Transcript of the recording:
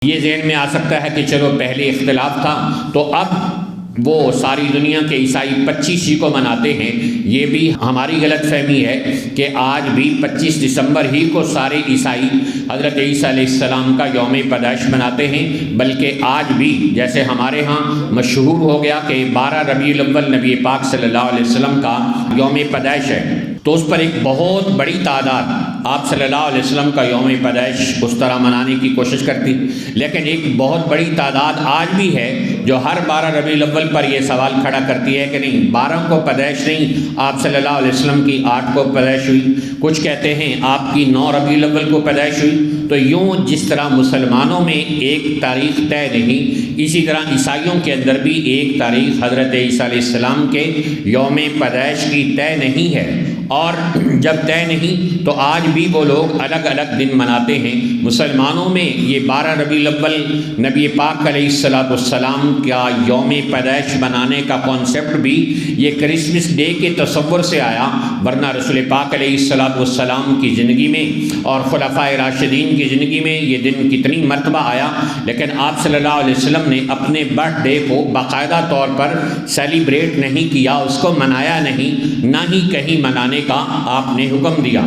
یہ ذہن میں آ سکتا ہے کہ چلو پہلے اختلاف تھا تو اب وہ ساری دنیا کے عیسائی 25 ہی کو مناتے ہیں۔ یہ بھی ہماری غلط فہمی ہے کہ آج بھی 25 دسمبر ہی کو سارے عیسائی حضرت عیسیٰ علیہ السلام کا یوم پیدائش مناتے ہیں، بلکہ آج بھی جیسے ہمارے ہاں مشہور ہو گیا کہ 12 ربیع الاول نبی پاک صلی اللہ علیہ وسلم کا یوم پیدائش ہے، تو اس پر ایک بہت بڑی تعداد آپ صلی اللہ علیہ وسلم کا یوم پیدائش اس طرح منانے کی کوشش کرتی، لیکن ایک بہت بڑی تعداد آج بھی ہے جو ہر 12 ربیع الاول پر یہ سوال کھڑا کرتی ہے کہ نہیں 12 کو پیدائش نہیں، آپ صلی اللہ علیہ وسلم کی 8 کو پیدائش ہوئی، کچھ کہتے ہیں آپ کی 9 ربیع الاول کو پیدائش ہوئی۔ تو یوں جس طرح مسلمانوں میں ایک تاریخ طے نہیں، اسی طرح عیسائیوں کے اندر بھی ایک تاریخ حضرت عیسیٰ علیہ السلام کے یوم پیدائش کی طے نہیں ہے، اور جب طے نہیں تو آج بھی وہ لوگ الگ الگ دن مناتے ہیں۔ مسلمانوں میں یہ 12 ربیع الاول نبی پاک علیہ السلام کا یوم پیدائش منانے کا کانسیپٹ بھی یہ کرسمس ڈے کے تصور سے آیا، ورنہ رسول پاک علیہ السلام کی زندگی میں اور خلفائے راشدین کی زندگی میں یہ دن کتنی مرتبہ آیا، لیکن آپ صلی اللہ علیہ وسلم نے اپنے برتھ ڈے کو باقاعدہ طور پر سیلیبریٹ نہیں کیا، اس کو منایا نہیں، نہ ہی کہیں منانے کا آپ نے حکم دیا۔